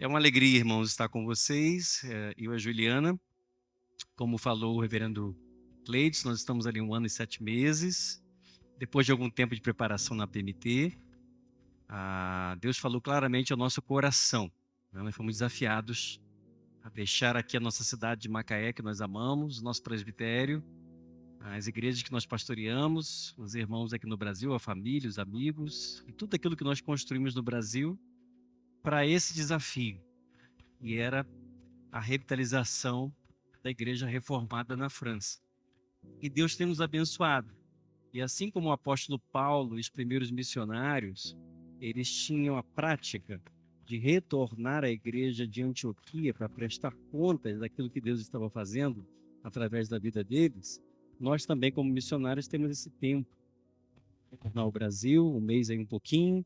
É uma alegria, irmãos, estar com vocês. Eu e a Juliana, como falou o reverendo Cleides, nós estamos ali 1 ano e 7 meses. Depois de algum tempo de preparação na PMT, Deus falou claramente ao nosso coração, né? Nós fomos desafiados a deixar aqui a nossa cidade de Macaé, que nós amamos, o nosso presbitério, as igrejas que nós pastoreamos, os irmãos aqui no Brasil, a família, os amigos, e tudo aquilo que nós construímos no Brasil, para esse desafio. E era a revitalização da igreja reformada na França. E Deus tem nos abençoado. E assim como o apóstolo Paulo e os primeiros missionários, eles tinham a prática de retornar à igreja de Antioquia para prestar contas daquilo que Deus estava fazendo através da vida deles, nós também, como missionários, temos esse tempo. Retornar ao Brasil, um mês aí um pouquinho,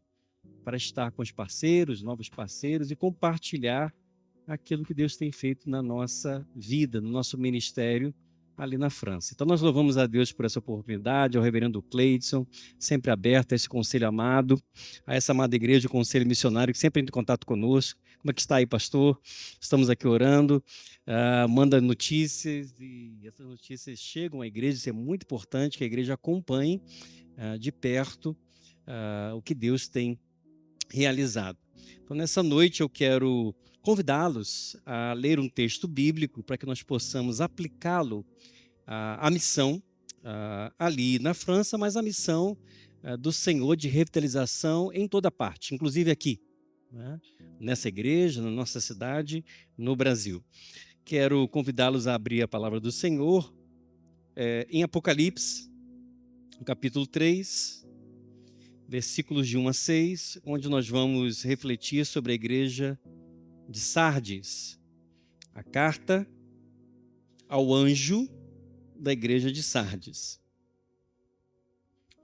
para estar com os parceiros, novos parceiros, e compartilhar aquilo que Deus tem feito na nossa vida, no nosso ministério ali na França. Então nós louvamos a Deus por essa oportunidade, ao reverendo Cleidson, sempre aberto a esse conselho amado, a essa amada igreja, o conselho missionário, que sempre entra em contato conosco. Como é que está aí, pastor? Estamos aqui orando, manda notícias, e essas notícias chegam à igreja. Isso é muito importante, que a igreja acompanhe de perto o que Deus tem realizado. Então, nessa noite, eu quero convidá-los a ler um texto bíblico para que nós possamos aplicá-lo à missão ali na França, mas a missão do Senhor de revitalização em toda parte, inclusive aqui, né? Nessa igreja, na nossa cidade, no Brasil. Quero convidá-los a abrir a palavra do Senhor em Apocalipse, no capítulo 3, versículos de 1 a 6, onde nós vamos refletir sobre a igreja de Sardes, a carta ao anjo da igreja de Sardes.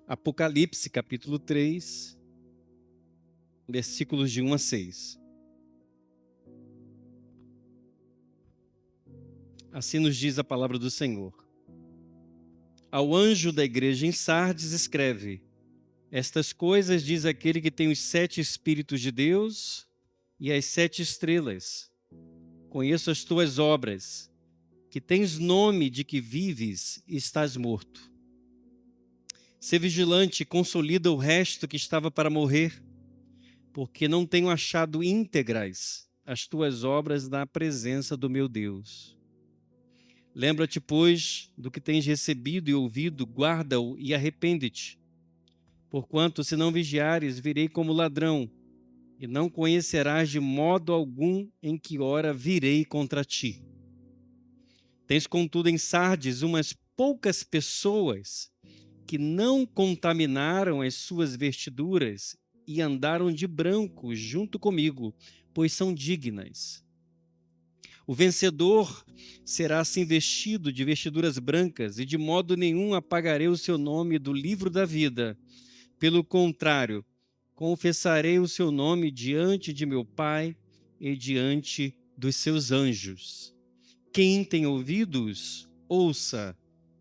Apocalipse, capítulo 3, versículos de 1 a 6. Assim nos diz a palavra do Senhor. Ao anjo da igreja em Sardes escreve: estas coisas diz aquele que tem os 7 Espíritos de Deus e as 7 estrelas. Conheço as tuas obras, que tens nome de que vives e estás morto. Sê vigilante e consolida o resto que estava para morrer, porque não tenho achado íntegras as tuas obras na presença do meu Deus. Lembra-te, pois, do que tens recebido e ouvido, guarda-o e arrepende-te. Porquanto, se não vigiares, virei como ladrão, e não conhecerás de modo algum em que hora virei contra ti. Tens, contudo, em Sardes umas poucas pessoas que não contaminaram as suas vestiduras e andaram de branco junto comigo, pois são dignas. O vencedor será assim vestido de vestiduras brancas, e de modo nenhum apagarei o seu nome do livro da vida. Pelo contrário, confessarei o seu nome diante de meu Pai e diante dos seus anjos. Quem tem ouvidos, ouça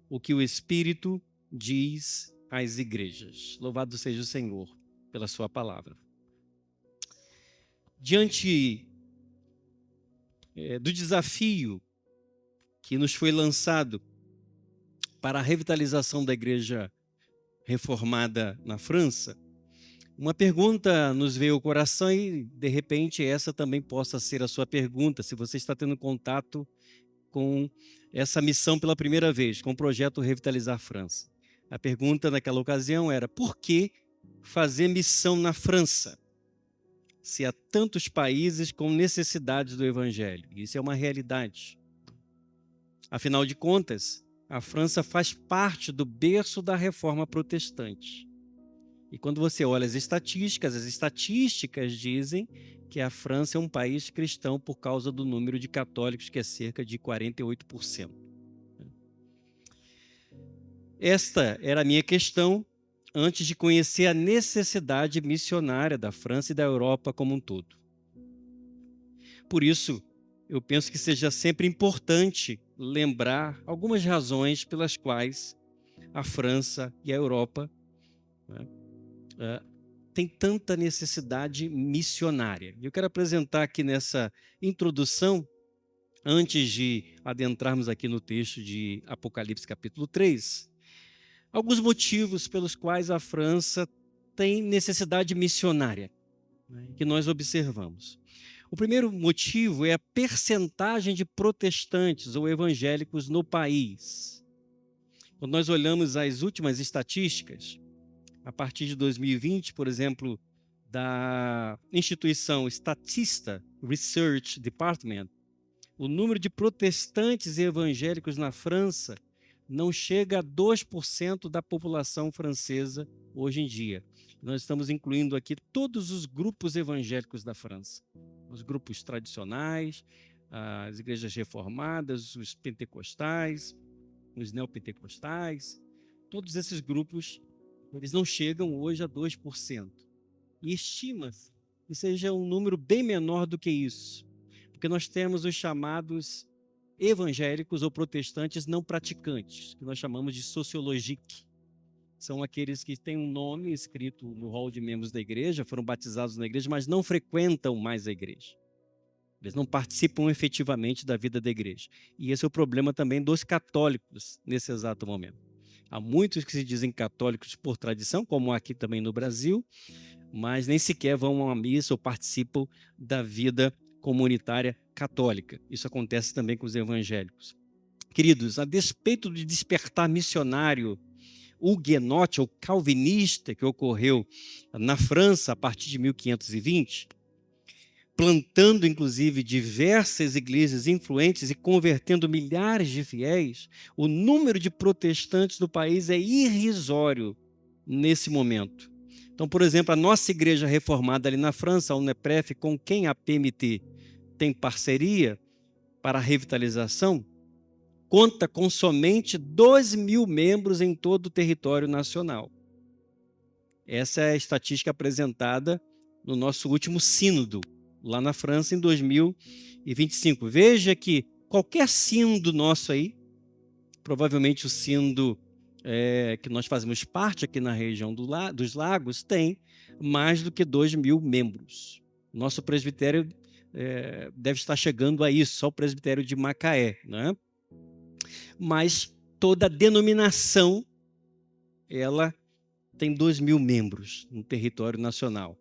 o que o Espírito diz às igrejas. Louvado seja o Senhor pela sua palavra. Diante do desafio que nos foi lançado para a revitalização da igreja reformada na França, uma pergunta nos veio ao coração e, de repente, essa também possa ser a sua pergunta, se você está tendo contato com essa missão pela primeira vez, com o projeto Revitalizar França. A pergunta naquela ocasião era: por que fazer missão na França, se há tantos países com necessidades do Evangelho? Isso é uma realidade. Afinal de contas, a França faz parte do berço da Reforma Protestante. E quando você olha as estatísticas dizem que a França é um país cristão por causa do número de católicos, que é cerca de 48%. Esta era a minha questão antes de conhecer a necessidade missionária da França e da Europa como um todo. Por isso, eu penso que seja sempre importante lembrar algumas razões pelas quais a França e a Europa tem tanta necessidade missionária? Eu quero apresentar aqui nessa introdução, antes de adentrarmos aqui no texto de Apocalipse capítulo 3, alguns motivos pelos quais a França tem necessidade missionária, né, que nós observamos. O primeiro motivo é a percentagem de protestantes ou evangélicos no país. Quando nós olhamos as últimas estatísticas, a partir de 2020, por exemplo, da instituição Statista Research Department, o número de protestantes e evangélicos na França não chega a 2% da população francesa hoje em dia. Nós estamos incluindo aqui todos os grupos evangélicos da França. Os grupos tradicionais, as igrejas reformadas, os pentecostais, os neopentecostais, todos esses grupos, eles não chegam hoje a 2%. E estima-se que seja um número bem menor do que isso, porque nós temos os chamados evangélicos ou protestantes não praticantes, que nós chamamos de sociologique. São aqueles que têm um nome escrito no rol de membros da igreja, foram batizados na igreja, mas não frequentam mais a igreja. Eles não participam efetivamente da vida da igreja. E esse é o problema também dos católicos nesse exato momento. Há muitos que se dizem católicos por tradição, como aqui também no Brasil, mas nem sequer vão a uma missa ou participam da vida comunitária católica. Isso acontece também com os evangélicos. Queridos, a despeito do despertar missionário huguenote ou calvinista que ocorreu na França a partir de 1520, plantando inclusive diversas igrejas influentes e convertendo milhares de fiéis, o número de protestantes do país é irrisório nesse momento. Então, por exemplo, a nossa igreja reformada ali na França, a UNEPREF, com quem a PMT tem parceria para a revitalização, conta com somente 2.000 membros em todo o território nacional. Essa é a estatística apresentada no nosso último sínodo, lá na França, em 2025. Veja que qualquer sínodo nosso aí, provavelmente o sínodo que nós fazemos parte aqui na região dos Lagos, tem mais do que 2.000 membros. Nosso presbitério deve estar chegando a isso, só o presbitério de Macaé, né? Mas toda a denominação, ela tem 2.000 membros no território nacional.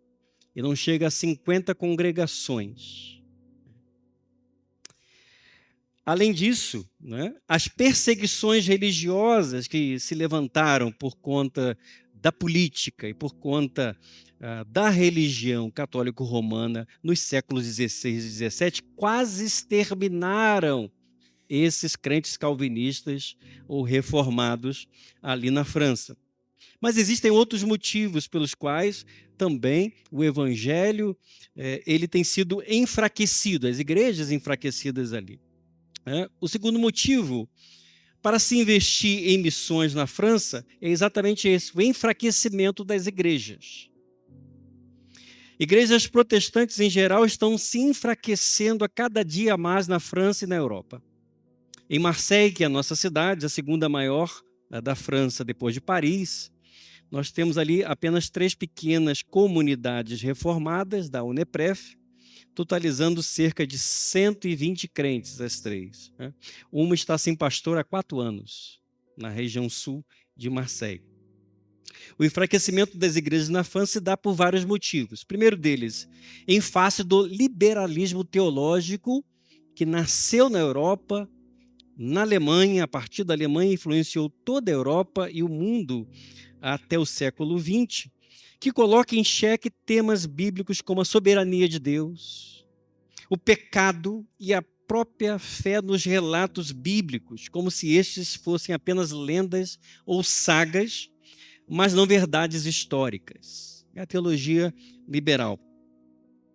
E não chega a 50 congregações. Além disso, né, as perseguições religiosas que se levantaram por conta da política e por conta da religião católico-romana nos séculos XVI e XVII quase exterminaram esses crentes calvinistas ou reformados ali na França. Mas existem outros motivos pelos quais também o evangelho ele tem sido enfraquecido, as igrejas enfraquecidas ali. O segundo motivo para se investir em missões na França é exatamente esse, o enfraquecimento das igrejas. Igrejas protestantes em geral estão se enfraquecendo a cada dia mais na França e na Europa. Em Marseille, que é a nossa cidade, a segunda maior da França depois de Paris, nós temos ali apenas 3 pequenas comunidades reformadas da UNEPREF, totalizando cerca de 120 crentes, as 3. Né? Uma está sem pastor há 4 anos, na região sul de Marseille. O enfraquecimento das igrejas na França se dá por vários motivos. O primeiro deles, em face do liberalismo teológico que nasceu na Europa, na Alemanha, a partir da Alemanha, influenciou toda a Europa e o mundo até o século XX, que coloca em xeque temas bíblicos como a soberania de Deus, o pecado e a própria fé nos relatos bíblicos, como se estes fossem apenas lendas ou sagas, mas não verdades históricas. É a teologia liberal.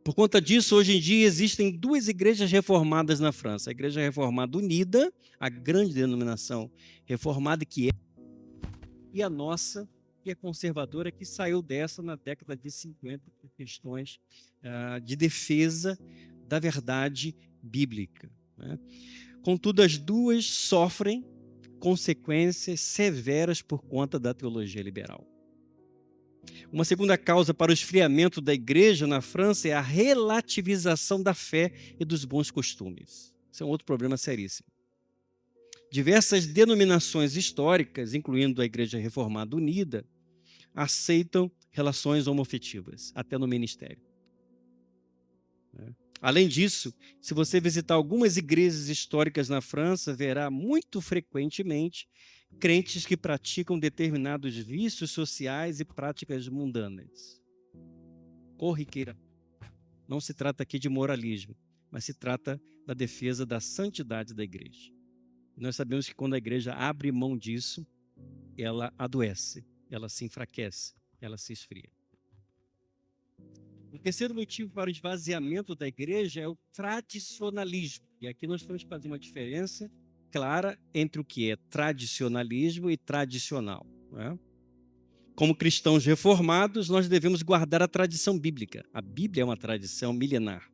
Por conta disso, hoje em dia, existem 2 igrejas reformadas na França. A Igreja Reformada Unida, a grande denominação reformada que é, e a nossa, que é conservadora, que saiu dessa na década de 50, por questões de defesa da verdade bíblica. Né? Contudo, as duas sofrem consequências severas por conta da teologia liberal. Uma segunda causa para o esfriamento da igreja na França é a relativização da fé e dos bons costumes. Isso é um outro problema seríssimo. Diversas denominações históricas, incluindo a Igreja Reformada Unida, aceitam relações homoafetivas, até no ministério. Além disso, se você visitar algumas igrejas históricas na França, verá muito frequentemente crentes que praticam determinados vícios sociais e práticas mundanas. Corriqueira. Não se trata aqui de moralismo, mas se trata da defesa da santidade da igreja. Nós sabemos que quando a igreja abre mão disso, ela adoece, ela se enfraquece, ela se esfria. O terceiro motivo para o esvaziamento da igreja é o tradicionalismo. E aqui nós temos que fazer uma diferença clara entre o que é tradicionalismo e tradicional. Né? Como cristãos reformados, nós devemos guardar a tradição bíblica. A Bíblia é uma tradição milenar.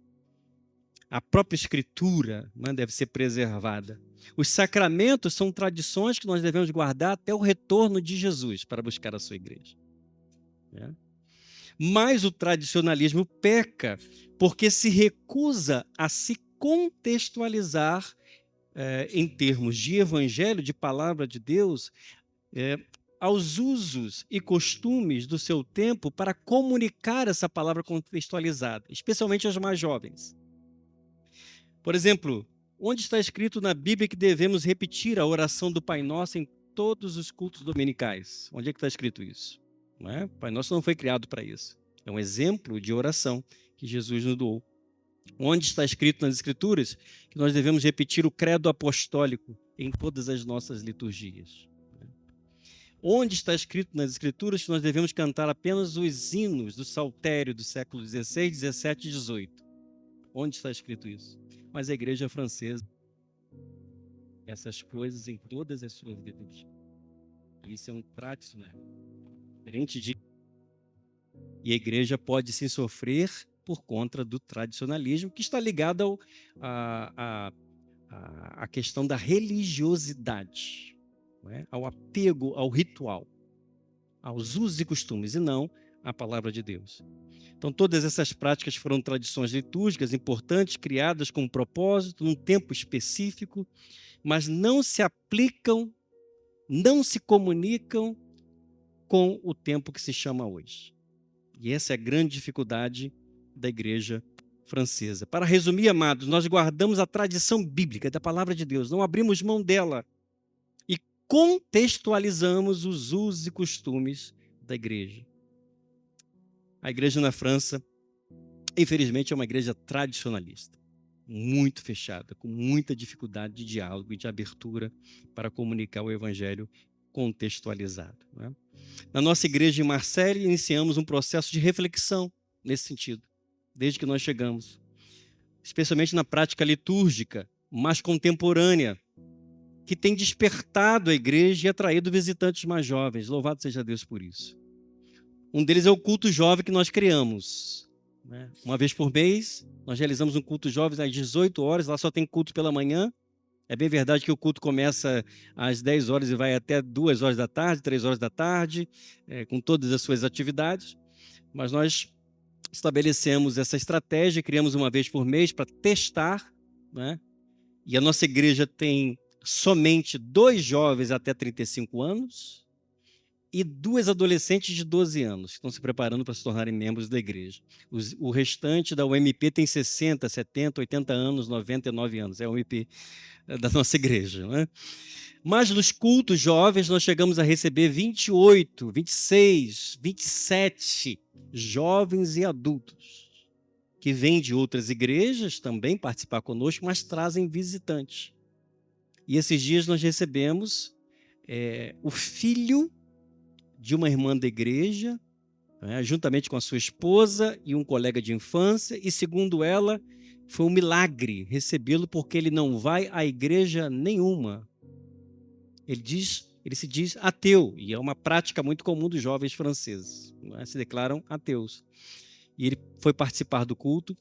A própria Escritura, né, deve ser preservada. Os sacramentos são tradições que nós devemos guardar até o retorno de Jesus para buscar a sua igreja. Né? Mas o tradicionalismo peca porque se recusa a se contextualizar em termos de evangelho, de palavra de Deus, aos usos e costumes do seu tempo para comunicar essa palavra contextualizada, especialmente aos mais jovens. Por exemplo, onde está escrito na Bíblia que devemos repetir a oração do Pai Nosso em todos os cultos dominicais? Onde é que está escrito isso? Não é? O Pai Nosso não foi criado para isso. É um exemplo de oração que Jesus nos doou. Onde está escrito nas Escrituras que nós devemos repetir o credo apostólico em todas as nossas liturgias? Onde está escrito nas Escrituras que nós devemos cantar apenas os hinos do saltério do século XVI, XVII e XVIII? Onde está escrito isso? Mas a igreja francesa, essas coisas em todas as suas liturgias. Isso é um tradicional. Diferente de... E a igreja pode sim sofrer por conta do tradicionalismo, que está ligado à questão da religiosidade, não é? Ao apego ao ritual, aos usos e costumes, e não à palavra de Deus. Então, todas essas práticas foram tradições litúrgicas importantes, criadas com um propósito, num tempo específico, mas não se aplicam, não se comunicam com o tempo que se chama hoje. E essa é a grande dificuldade da igreja francesa. Para resumir, amados, nós guardamos a tradição bíblica da palavra de Deus, não abrimos mão dela e contextualizamos os usos e costumes da igreja. A igreja na França, infelizmente, é uma igreja tradicionalista, muito fechada, com muita dificuldade de diálogo e de abertura para comunicar o evangelho contextualizado. Né? Na nossa igreja em Marseille, iniciamos um processo de reflexão nesse sentido, desde que nós chegamos, especialmente na prática litúrgica mais contemporânea, que tem despertado a igreja e atraído visitantes mais jovens. Louvado seja Deus por isso. Um deles é o culto jovem que nós criamos. Né? Uma vez por mês, nós realizamos um culto jovem às 18 horas, lá só tem culto pela manhã. É bem verdade que o culto começa às 10 horas e vai até 2 horas da tarde, 3 horas da tarde, com todas as suas atividades. Mas nós estabelecemos essa estratégia, criamos uma vez por mês para testar, né? E a nossa igreja tem somente 2 jovens até 35 anos e 2 adolescentes de 12 anos que estão se preparando para se tornarem membros da igreja. O restante da UMP tem 60, 70, 80 anos, 99 anos. É a UMP da nossa igreja. Né? Mas nos cultos jovens nós chegamos a receber 28, 26, 27 jovens e adultos que vêm de outras igrejas também participar conosco, mas trazem visitantes. E esses dias nós recebemos o filho de uma irmã da igreja, né, juntamente com a sua esposa e um colega de infância, e segundo ela, foi um milagre recebê-lo porque ele não vai à igreja nenhuma. Ele se diz ateu, e é uma prática muito comum dos jovens franceses, né, se declaram ateus. E ele foi participar do culto,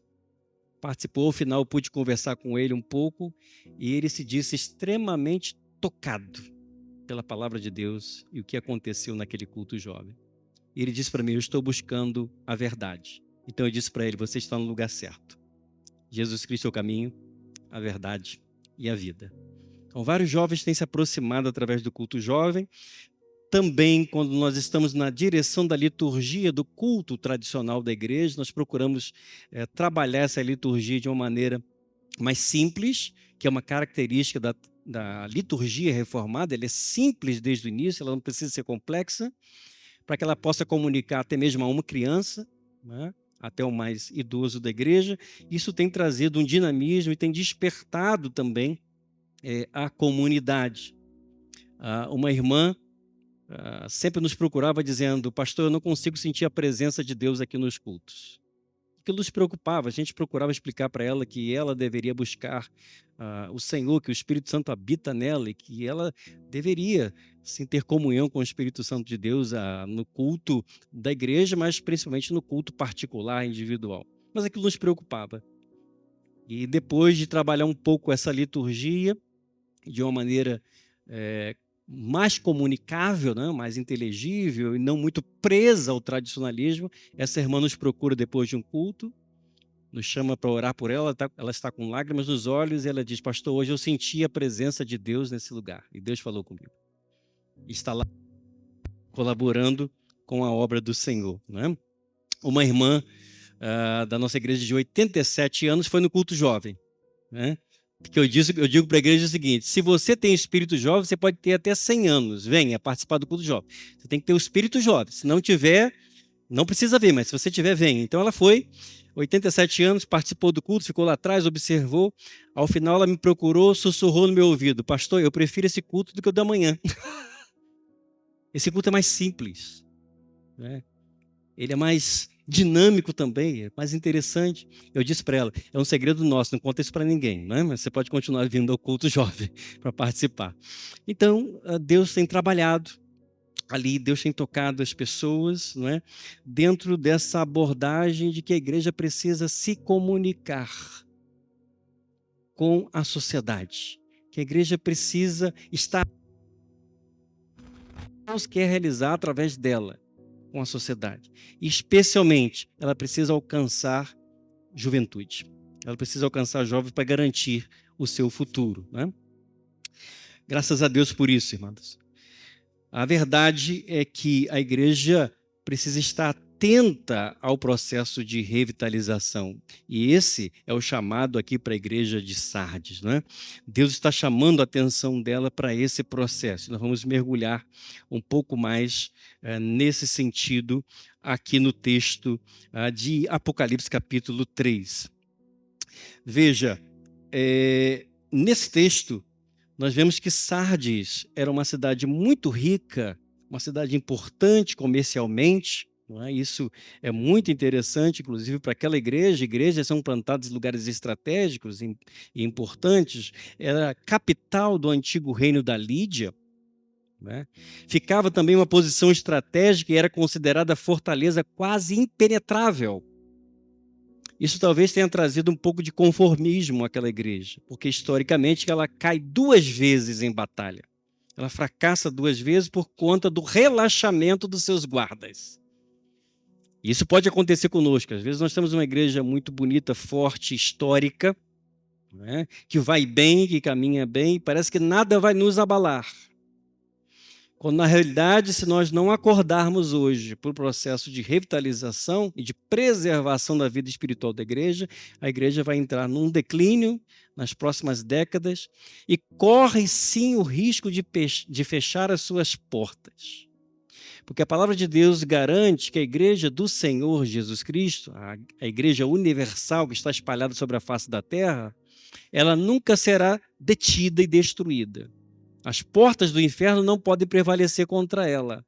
participou, ao final eu pude conversar com ele um pouco, e ele se disse extremamente tocado pela palavra de Deus e o que aconteceu naquele culto jovem. E ele disse para mim: eu estou buscando a verdade. Então eu disse para ele: você está no lugar certo. Jesus Cristo é o caminho, a verdade e a vida. Então, vários jovens têm se aproximado através do culto jovem. Também, quando nós estamos na direção da liturgia do culto tradicional da igreja, nós procuramos trabalhar essa liturgia de uma maneira mais simples, que é uma característica da liturgia reformada. Ela é simples desde o início, ela não precisa ser complexa, para que ela possa comunicar até mesmo a uma criança, né, até o mais idoso da igreja. Isso tem trazido um dinamismo e tem despertado também a comunidade. Uma irmã sempre nos procurava dizendo: pastor, eu não consigo sentir a presença de Deus aqui nos cultos. Aquilo nos preocupava, a gente procurava explicar para ela que ela deveria buscar o Senhor, que o Espírito Santo habita nela e que ela deveria sim ter comunhão com o Espírito Santo de Deus no culto da igreja, mas principalmente no culto particular, individual. Mas aquilo nos preocupava. E depois de trabalhar um pouco essa liturgia de uma maneira mais comunicável, né, mais inteligível e não muito presa ao tradicionalismo, essa irmã nos procura depois de um culto, nos chama para orar por ela, ela está com lágrimas nos olhos e ela diz: pastor, hoje eu senti a presença de Deus nesse lugar e Deus falou comigo. E está lá colaborando com a obra do Senhor. Né? Uma irmã da nossa igreja de 87 anos foi no culto jovem, né? Porque eu digo para a igreja o seguinte: se você tem espírito jovem, você pode ter até 100 anos, venha participar do culto jovem. Você tem que ter o espírito jovem. Se não tiver, não precisa vir, mas se você tiver, venha. Então ela foi, 87 anos, participou do culto, ficou lá atrás, observou. Ao final ela me procurou, sussurrou no meu ouvido: pastor, eu prefiro esse culto do que o da manhã. Esse culto é mais simples, né? Ele é mais dinâmico também, é mais interessante. Eu disse para ela: é um segredo nosso, não conta isso para ninguém, né? Mas você pode continuar vindo ao culto jovem para participar. Então, Deus tem trabalhado ali, Deus tem tocado as pessoas, não é? Dentro dessa abordagem de que a igreja precisa se comunicar com a sociedade, que a igreja precisa estar, Deus quer realizar através dela com a sociedade. E, especialmente, ela precisa alcançar juventude. Ela precisa alcançar jovens para garantir o seu futuro, né? Graças a Deus por isso, irmãos. A verdade é que a igreja precisa estar atenta ao processo de revitalização. E esse é o chamado aqui para a igreja de Sardes, né? Deus está chamando a atenção dela para esse processo. Nós vamos mergulhar um pouco mais nesse sentido aqui no texto de Apocalipse capítulo 3. Veja, nesse texto nós vemos que Sardes era uma cidade muito rica, uma cidade importante comercialmente. Não é? Isso é muito interessante, inclusive para aquela igreja. Igrejas são plantadas em lugares estratégicos e importantes. Era a capital do antigo reino da Lídia. Né? Ficava também uma posição estratégica e era considerada fortaleza quase impenetrável. Isso talvez tenha trazido um pouco de conformismo àquela igreja, porque historicamente ela cai 2 vezes em batalha. Ela fracassa 2 vezes por conta do relaxamento dos seus guardas. Isso pode acontecer conosco. Às vezes nós temos uma igreja muito bonita, forte, histórica, né, que vai bem, que caminha bem, parece que nada vai nos abalar. Quando, na realidade, se nós não acordarmos hoje para o processo de revitalização e de preservação da vida espiritual da igreja, a igreja vai entrar num declínio nas próximas décadas e corre, sim, o risco de fechar as suas portas. Porque a palavra de Deus garante que a igreja do Senhor Jesus Cristo, a igreja universal que está espalhada sobre a face da terra, ela nunca será detida e destruída. As portas do inferno não podem prevalecer contra ela.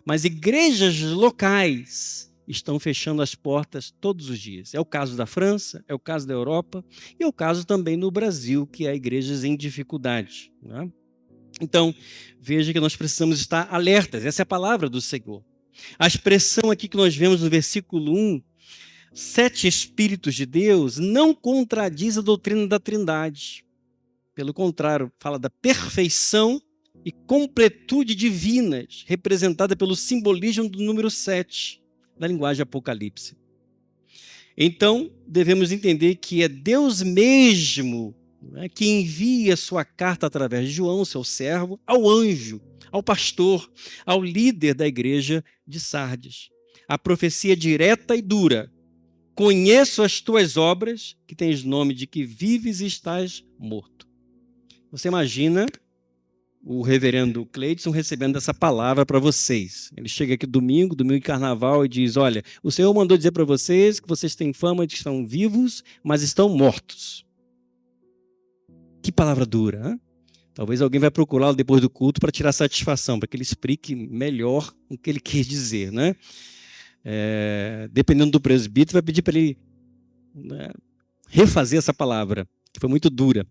Mas igrejas locais estão fechando as portas todos os dias. É o caso da França, é o caso da Europa e é o caso também no Brasil, que há igrejas em dificuldade. Né? Então, veja que nós precisamos estar alertas. Essa é a palavra do Senhor. A expressão aqui que nós vemos no versículo 1, 7 Espíritos de Deus, não contradiz a doutrina da Trindade. Pelo contrário, fala da perfeição e completude divinas, representada pelo simbolismo do número 7, na linguagem Apocalipse. Então, devemos entender que é Deus mesmo, né, que envia sua carta através de João, seu servo, ao anjo, ao pastor, ao líder da igreja de Sardes. A profecia direta e dura: conheço as tuas obras, que tens nome de que vives e estás morto. Você imagina o reverendo Cleidson recebendo essa palavra para vocês. Ele chega aqui domingo de carnaval, e diz: olha, o Senhor mandou dizer para vocês que vocês têm fama de que estão vivos, mas estão mortos. Que palavra dura, hein? Talvez alguém vai procurá-lo depois do culto para tirar satisfação, para que ele explique melhor o que ele quis dizer, né? Dependendo do presbítero, vai pedir para ele, né, refazer essa palavra, que foi muito dura.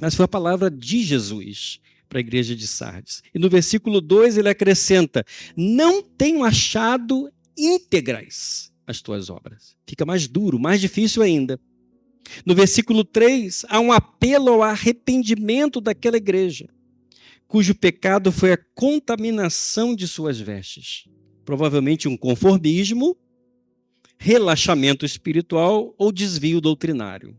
Mas foi a palavra de Jesus para a igreja de Sardes. E no versículo 2 ele acrescenta: não tenho achado íntegras as tuas obras. Fica mais duro, mais difícil ainda. No versículo 3, há um apelo ao arrependimento daquela igreja, cujo pecado foi a contaminação de suas vestes. Provavelmente um conformismo, relaxamento espiritual ou desvio doutrinário.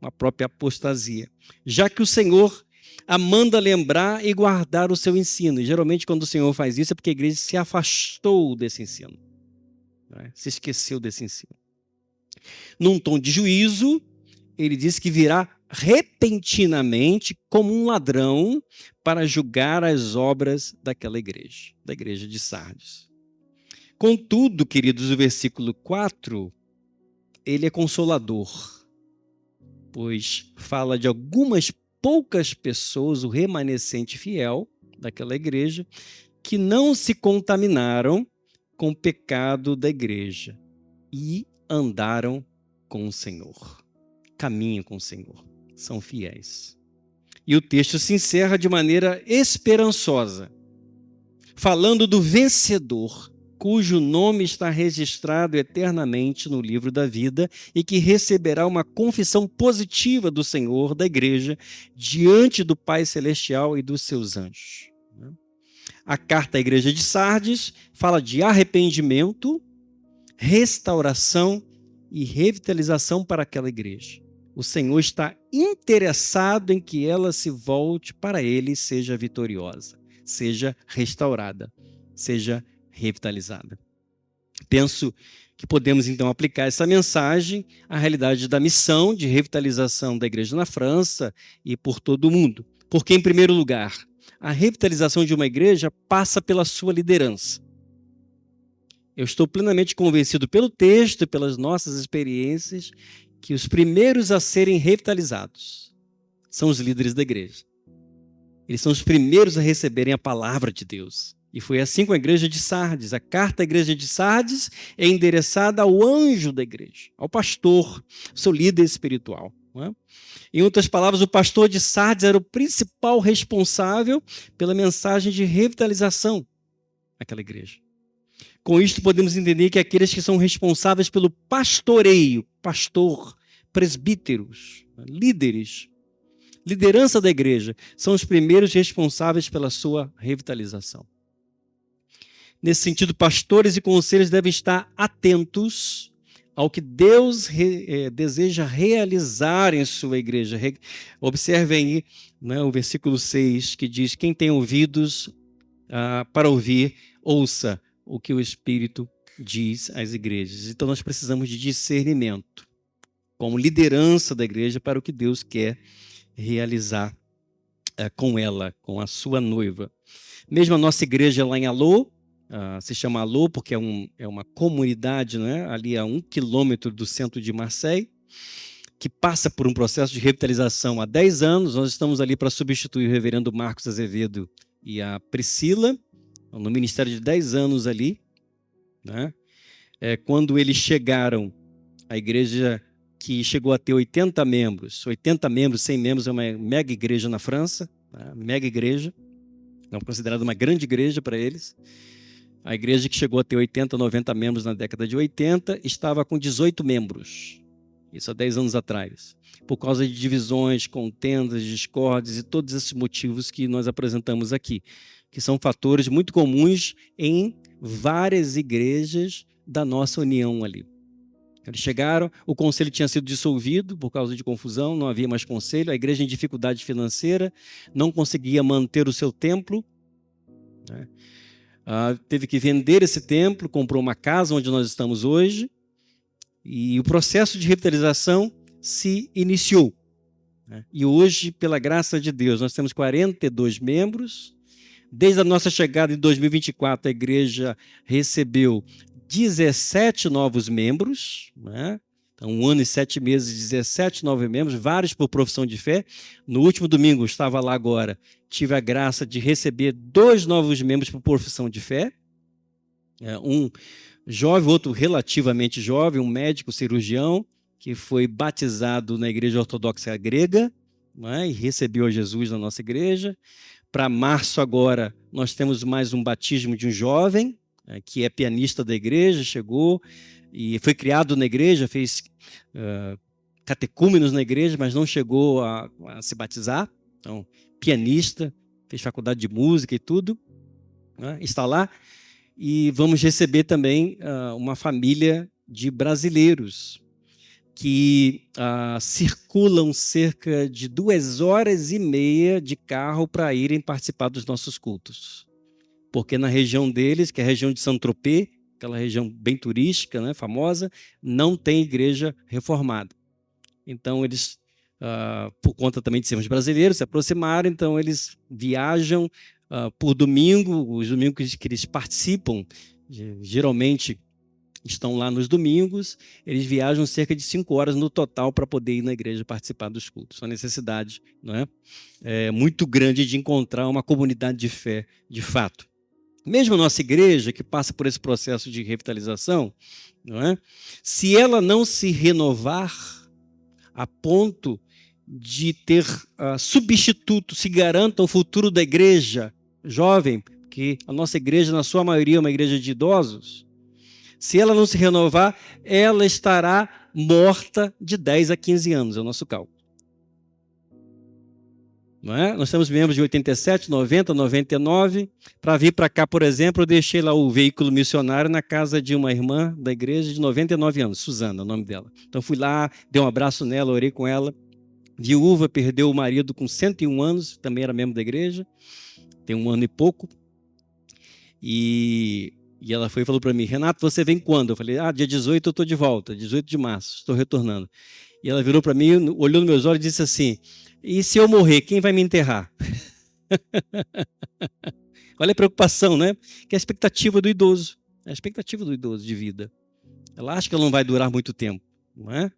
Uma própria apostasia. Já que o Senhor a manda lembrar e guardar o seu ensino. E geralmente quando o Senhor faz isso é porque a igreja se afastou desse ensino, né? Se esqueceu desse ensino. Num tom de juízo, ele diz que virá repentinamente como um ladrão para julgar as obras daquela igreja, da igreja de Sardes. Contudo, queridos, o versículo 4, ele é consolador, pois fala de algumas poucas pessoas, o remanescente fiel daquela igreja, que não se contaminaram com o pecado da igreja e andaram com o Senhor. Caminham com o Senhor, são fiéis. E o texto se encerra de maneira esperançosa, falando do vencedor, cujo nome está registrado eternamente no livro da vida e que receberá uma confissão positiva do Senhor, da igreja, diante do Pai Celestial e dos seus anjos. A carta à igreja de Sardes fala de arrependimento, restauração e revitalização para aquela igreja. O Senhor está interessado em que ela se volte para Ele e seja vitoriosa, seja restaurada, seja revitalizada. Penso que podemos então aplicar essa mensagem à realidade da missão de revitalização da igreja na França e por todo o mundo. Porque, em primeiro lugar, a revitalização de uma igreja passa pela sua liderança. Eu estou plenamente convencido pelo texto e pelas nossas experiências que os primeiros a serem revitalizados são os líderes da igreja. Eles são os primeiros a receberem a palavra de Deus. E foi assim com a igreja de Sardes. A carta à igreja de Sardes é endereçada ao anjo da igreja, ao pastor, seu líder espiritual. Não é? Em outras palavras, o pastor de Sardes era o principal responsável pela mensagem de revitalização daquela igreja. Com isto, podemos entender que aqueles que são responsáveis pelo pastoreio, pastor, presbíteros, líderes, liderança da igreja, são os primeiros responsáveis pela sua revitalização. Nesse sentido, pastores e conselheiros devem estar atentos ao que Deus deseja realizar em sua igreja. Observem aí, né, o versículo 6, que diz: quem tem ouvidos para ouvir, ouça o que o Espírito diz às igrejas. Então nós precisamos de discernimento, como liderança da igreja, para o que Deus quer realizar com ela, com a sua noiva. Mesmo a nossa igreja lá em Alô, se chama Alô porque é uma comunidade, né, ali a 1 quilômetro do centro de Marseille, que passa por um processo de revitalização há 10 anos. Nós estamos ali para substituir o reverendo Marcos Azevedo e a Priscila, no ministério de 10 anos ali, né? Quando eles chegaram, a igreja que chegou a ter 80 membros, 100 membros, é uma mega igreja na França, né? Mega igreja, é considerada uma grande igreja para eles. A igreja que chegou a ter 80, 90 membros na década de 80, estava com 18 membros. isso há 10 anos atrás, por causa de divisões, contendas, discórdias e todos esses motivos que nós apresentamos aqui, que são fatores muito comuns em várias igrejas da nossa união ali. Eles chegaram, o conselho tinha sido dissolvido por causa de confusão, não havia mais conselho, a igreja em dificuldade financeira, não conseguia manter o seu templo, né? Teve que vender esse templo, comprou uma casa onde nós estamos hoje, e o processo de revitalização se iniciou, né? E hoje, pela graça de Deus, nós temos 42 membros. Desde a nossa chegada em 2024, a igreja recebeu 17 novos membros, né? Então, 1 ano e 7 meses, 17 novos membros, vários por profissão de fé. No último domingo, estava lá agora, tive a graça de receber 2 novos membros por profissão de fé. Um jovem, outro relativamente jovem, um médico cirurgião, que foi batizado na igreja ortodoxa grega, né? E recebeu a Jesus na nossa igreja. Para março agora, nós temos mais um batismo de um jovem, que é pianista da igreja, chegou e foi criado na igreja, fez catecúmenos na igreja, mas não chegou a se batizar. Então, pianista, fez faculdade de música e tudo, né? Está lá. E vamos receber também uma família de brasileiros que circulam cerca de 2h30 de carro para irem participar dos nossos cultos. Porque na região deles, que é a região de Saint-Tropez, aquela região bem turística, né, famosa, não tem igreja reformada. Então eles, por conta também de sermos brasileiros, se aproximaram, então eles viajam por domingo, os domingos que eles participam, geralmente estão lá nos domingos, eles viajam cerca de 5 horas no total para poder ir na igreja participar dos cultos. Uma necessidade, não é, muito grande de encontrar uma comunidade de fé, de fato. Mesmo a nossa igreja, que passa por esse processo de revitalização, não é? Se ela não se renovar a ponto de ter substituto, se garanta o futuro da igreja jovem, porque a nossa igreja, na sua maioria, é uma igreja de idosos, se ela não se renovar, ela estará morta de 10 a 15 anos, é o nosso cálculo. Não é? Nós temos membros de 87, 90, 99. Para vir para cá, por exemplo, eu deixei lá o veículo missionário na casa de uma irmã da igreja de 99 anos, Suzana, o nome dela. Então fui lá, dei um abraço nela, orei com ela. Viúva, perdeu o marido com 101 anos, também era membro da igreja, tem 1 ano e pouco. E ela foi e falou para mim: Renato, você vem quando? Eu falei: dia 18 eu estou de volta, 18 de março, estou retornando. E ela virou para mim, olhou nos meus olhos e disse assim: e se eu morrer, quem vai me enterrar? Olha a preocupação, né? Que é a expectativa do idoso, a expectativa do idoso de vida. Ela acha que ela não vai durar muito tempo, não é?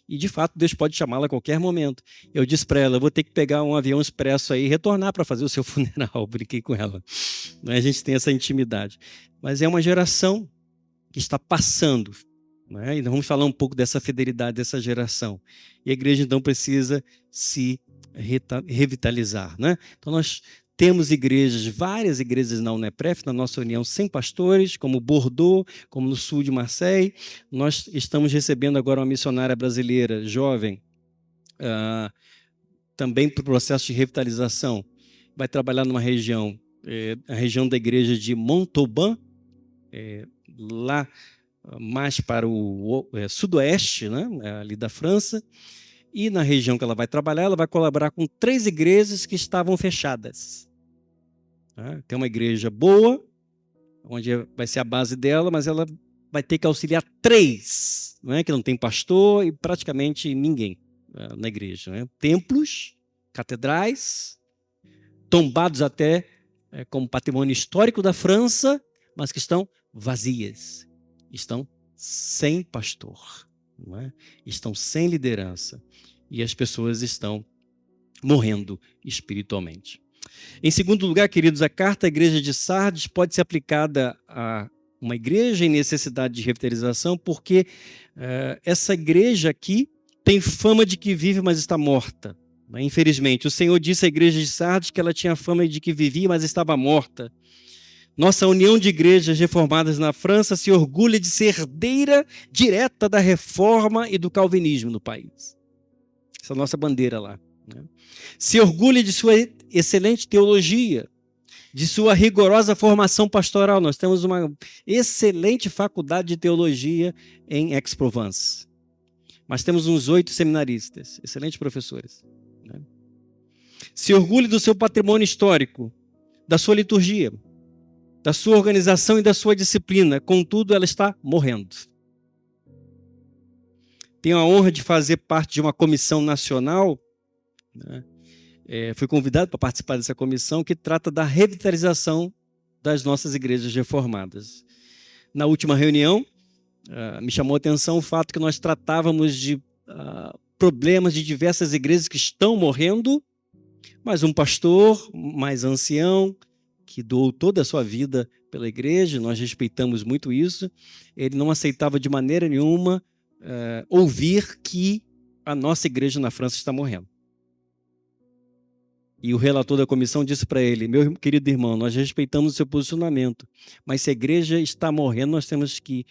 E, de fato, Deus pode chamá-la a qualquer momento. Eu disse para ela: eu vou ter que pegar um avião expresso aí e retornar para fazer o seu funeral. Brinquei com ela. Não é? A gente tem essa intimidade. Mas é uma geração que está passando. Não é? E nós vamos falar um pouco dessa fidelidade dessa geração. E a igreja, então, precisa se revitalizar. Né? Então, nós temos igrejas, várias igrejas na UNEPREF, na nossa união, sem pastores, como Bordeaux, como no sul de Marseille. Nós estamos recebendo agora uma missionária brasileira, jovem, também para o processo de revitalização. Vai trabalhar numa região, a região da igreja de Montauban, lá mais para o sudoeste, né, ali da França. E na região que ela vai trabalhar, ela vai colaborar com 3 igrejas que estavam fechadas. Tem uma igreja boa, onde vai ser a base dela, mas ela vai ter que auxiliar 3, não é? Que não tem pastor e praticamente ninguém na igreja. Não é? Templos, catedrais, tombados até como patrimônio histórico da França, mas que estão vazias, estão sem pastor, não é? Estão sem liderança e as pessoas estão morrendo espiritualmente. Em segundo lugar, queridos, a carta à igreja de Sardes pode ser aplicada a uma igreja em necessidade de revitalização, porque essa igreja aqui tem fama de que vive, mas está morta. Infelizmente, o Senhor disse à igreja de Sardes que ela tinha fama de que vivia, mas estava morta. Nossa União de Igrejas Reformadas na França se orgulha de ser herdeira direta da reforma e do calvinismo no país. Essa é a nossa bandeira lá. Né? Se orgulha de sua excelente teologia, de sua rigorosa formação pastoral. Nós temos uma excelente faculdade de teologia em Aix-Provence. Mas temos uns 8 seminaristas, excelentes professores. Né? Se orgulha do seu patrimônio histórico, da sua liturgia, da sua organização e da sua disciplina. Contudo, ela está morrendo. Tenho a honra de fazer parte de uma comissão nacional, né? Fui convidado para participar dessa comissão que trata da revitalização das nossas igrejas reformadas. Na última reunião, me chamou a atenção o fato que nós tratávamos de problemas de diversas igrejas que estão morrendo, mas um pastor mais ancião, que doou toda a sua vida pela igreja, nós respeitamos muito isso, ele não aceitava de maneira nenhuma ouvir que a nossa igreja na França está morrendo. E o relator da comissão disse para ele: meu querido irmão, nós respeitamos o seu posicionamento, mas se a igreja está morrendo, nós temos que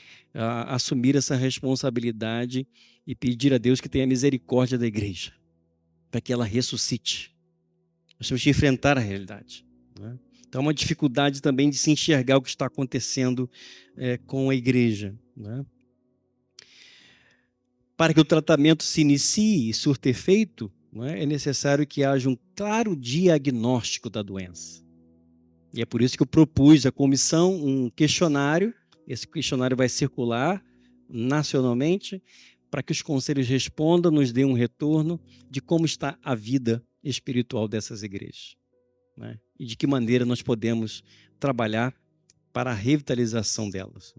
assumir essa responsabilidade e pedir a Deus que tenha misericórdia da igreja, para que ela ressuscite. Nós temos que enfrentar a realidade. Né? Então, é uma dificuldade também de se enxergar o que está acontecendo com a igreja. Né? Para que o tratamento se inicie e surta efeito, é necessário que haja um claro diagnóstico da doença. E é por isso que eu propus à comissão um questionário. Esse questionário vai circular nacionalmente para que os conselhos respondam, nos dêem um retorno de como está a vida espiritual dessas igrejas. Né? E de que maneira nós podemos trabalhar para a revitalização delas.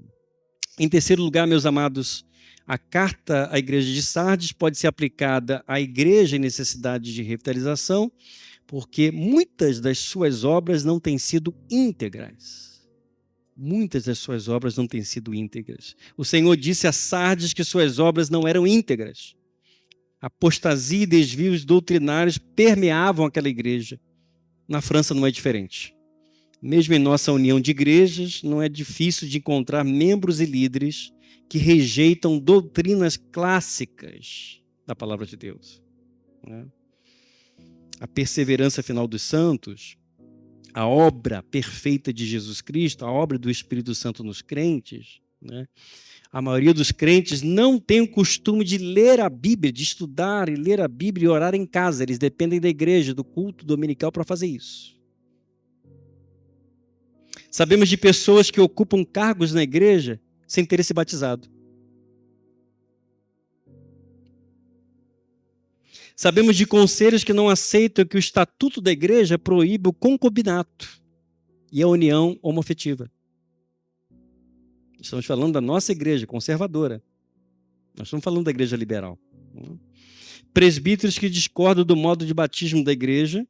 Em terceiro lugar, meus amados, a carta à igreja de Sardes pode ser aplicada à igreja em necessidade de revitalização, porque muitas das suas obras não têm sido íntegras. Muitas das suas obras não têm sido íntegras. O Senhor disse a Sardes que suas obras não eram íntegras. Apostasia e desvios doutrinários permeavam aquela igreja. Na França não é diferente. Mesmo em nossa união de igrejas, não é difícil de encontrar membros e líderes que rejeitam doutrinas clássicas da palavra de Deus. Né? A perseverança final dos santos, a obra perfeita de Jesus Cristo, a obra do Espírito Santo nos crentes, né? A maioria dos crentes não tem o costume de ler a Bíblia, de estudar e ler a Bíblia e orar em casa. Eles dependem da igreja, do culto dominical para fazer isso. Sabemos de pessoas que ocupam cargos na igreja sem terem se batizado. Sabemos de conselhos que não aceitam que o estatuto da igreja proíbe o concubinato e a união homoafetiva. Estamos falando da nossa igreja conservadora. Nós estamos falando da igreja liberal. Presbíteros que discordam do modo de batismo da igreja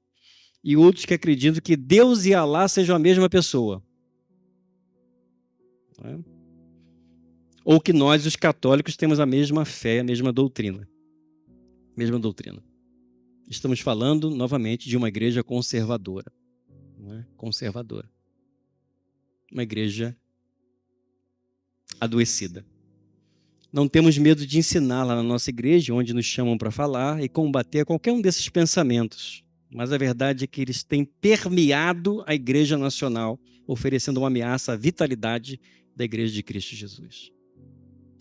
e outros que acreditam que Deus e Alá sejam a mesma pessoa. Ou que nós, os católicos, temos a mesma fé, a mesma doutrina. Mesma doutrina. Estamos falando, novamente, de uma igreja conservadora. Conservadora. Uma igreja adoecida. Não temos medo de ensinar lá na nossa igreja, onde nos chamam para falar, e combater qualquer um desses pensamentos. Mas a verdade é que eles têm permeado a igreja nacional, oferecendo uma ameaça à vitalidade da igreja de Cristo Jesus.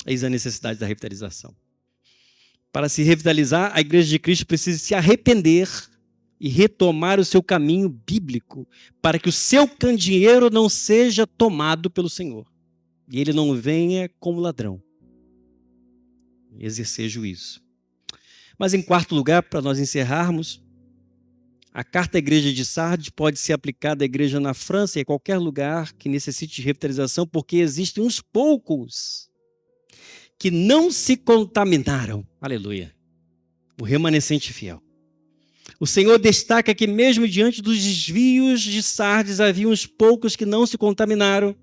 Eis a necessidade da revitalização. Para se revitalizar, a igreja de Cristo precisa se arrepender e retomar o seu caminho bíblico, para que o seu candeeiro não seja tomado pelo Senhor. E ele não venha como ladrão exercer juízo. Mas em quarto lugar, para nós encerrarmos, a carta à igreja de Sardes pode ser aplicada à igreja na França e em qualquer lugar que necessite de revitalização, porque existem uns poucos que não se contaminaram. Aleluia. O remanescente fiel. O Senhor destaca que mesmo diante dos desvios de Sardes, havia uns poucos que não se contaminaram.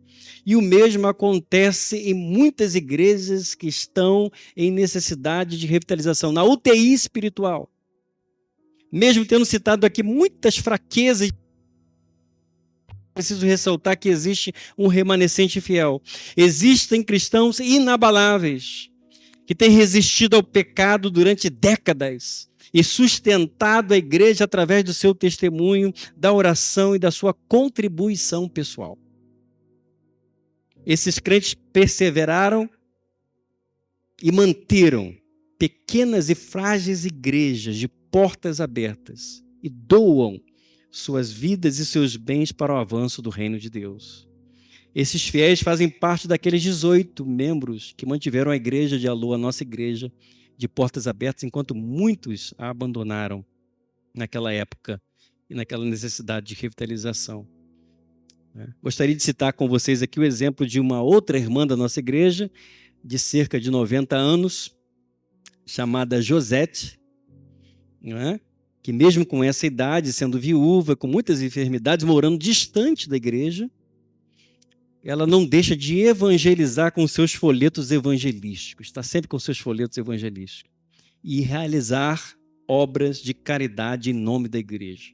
E o mesmo acontece em muitas igrejas que estão em necessidade de revitalização, na UTI espiritual. Mesmo tendo citado aqui muitas fraquezas, preciso ressaltar que existe um remanescente fiel. Existem cristãos inabaláveis que têm resistido ao pecado durante décadas e sustentado a igreja através do seu testemunho, da oração e da sua contribuição pessoal. Esses crentes perseveraram e manteram pequenas e frágeis igrejas de portas abertas e doam suas vidas e seus bens para o avanço do reino de Deus. Esses fiéis fazem parte daqueles 18 membros que mantiveram a igreja de Alô, a nossa igreja, de portas abertas, enquanto muitos a abandonaram naquela época e naquela necessidade de revitalização. Gostaria de citar com vocês aqui o exemplo de uma outra irmã da nossa igreja, de cerca de 90 anos, chamada Josete, que mesmo com essa idade, sendo viúva, com muitas enfermidades, morando distante da igreja, ela não deixa de evangelizar com seus folhetos evangelísticos, está sempre com seus folhetos evangelísticos, e realizar obras de caridade em nome da igreja.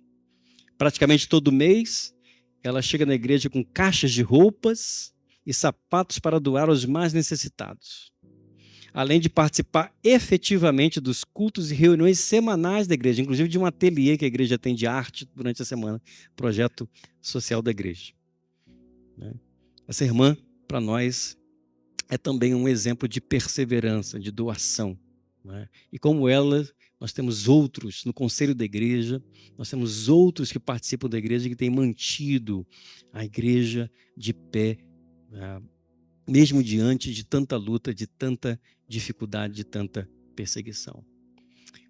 Praticamente todo mês, ela chega na igreja com caixas de roupas e sapatos para doar aos mais necessitados, além de participar efetivamente dos cultos e reuniões semanais da igreja, inclusive de um ateliê que a igreja tem de arte durante a semana, projeto social da igreja. Essa irmã, para nós, é também um exemplo de perseverança, de doação. E como ela, nós temos outros no conselho da igreja, nós temos outros que participam da igreja que têm mantido a igreja de pé, mesmo diante de tanta luta, de tanta dificuldade, de tanta perseguição.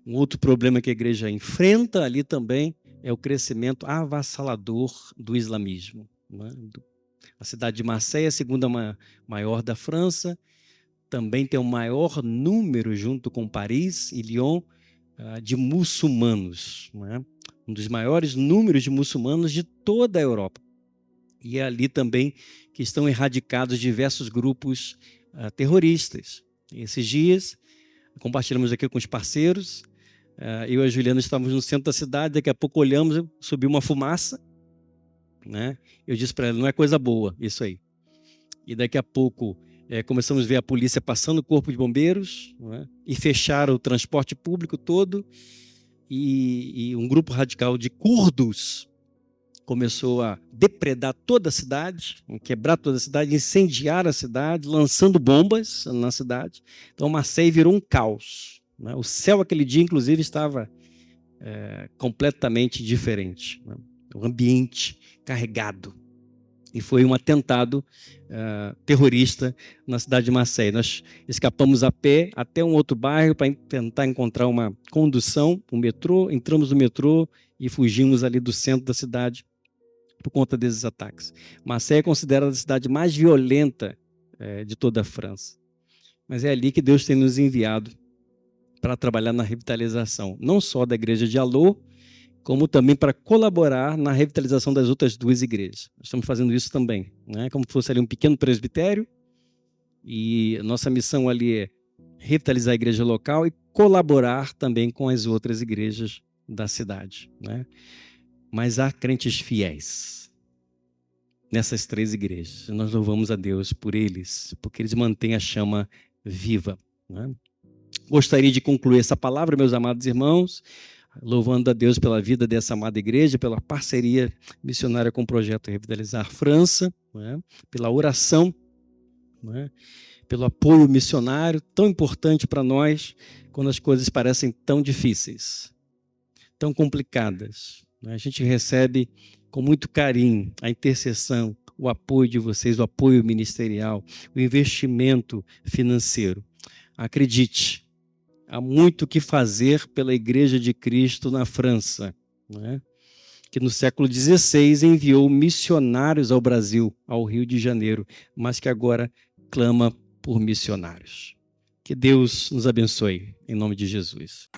Um outro problema que a igreja enfrenta ali também é o crescimento avassalador do islamismo. A cidade de Marseille, a segunda maior da França, também tem o maior número, junto com Paris e Lyon, de muçulmanos. Um dos maiores números de muçulmanos de toda a Europa. E é ali também que estão erradicados diversos grupos terroristas. E esses dias, compartilhamos aqui com os parceiros, eu e a Juliana estávamos no centro da cidade, daqui a pouco olhamos, subiu uma fumaça, eu disse para ela, não é coisa boa isso aí. E daqui a pouco começamos a ver a polícia passando o corpo de bombeiros, e fecharam o transporte público todo, e um grupo radical de curdos começou a depredar toda a cidade, quebrar toda a cidade, incendiar a cidade, lançando bombas na cidade. Então Marseille virou um caos. O céu aquele dia, inclusive, estava completamente diferente. O ambiente carregado. E foi um atentado terrorista na cidade de Marseille. Nós escapamos a pé até um outro bairro para tentar encontrar uma condução, um metrô. Entramos no metrô e fugimos ali do centro da cidade por conta desses ataques. Marseille é considerada a cidade mais violenta de toda a França. Mas é ali que Deus tem nos enviado para trabalhar na revitalização, não só da igreja de Alô, como também para colaborar na revitalização das outras duas igrejas. Nós estamos fazendo isso também, como se fosse ali um pequeno presbitério, e a nossa missão ali é revitalizar a igreja local e colaborar também com as outras igrejas da cidade. Mas há crentes fiéis nessas três igrejas. Nós louvamos a Deus por eles, porque eles mantêm a chama viva. Gostaria de concluir essa palavra, meus amados irmãos, louvando a Deus pela vida dessa amada igreja, pela parceria missionária com o projeto Revitalizar França, pela oração, pelo apoio missionário, tão importante para nós quando as coisas parecem tão difíceis, tão complicadas. A gente recebe com muito carinho a intercessão, o apoio de vocês, o apoio ministerial, o investimento financeiro. Acredite, há muito o que fazer pela Igreja de Cristo na França, que no século XVI enviou missionários ao Brasil, ao Rio de Janeiro, mas que agora clama por missionários. Que Deus nos abençoe, em nome de Jesus.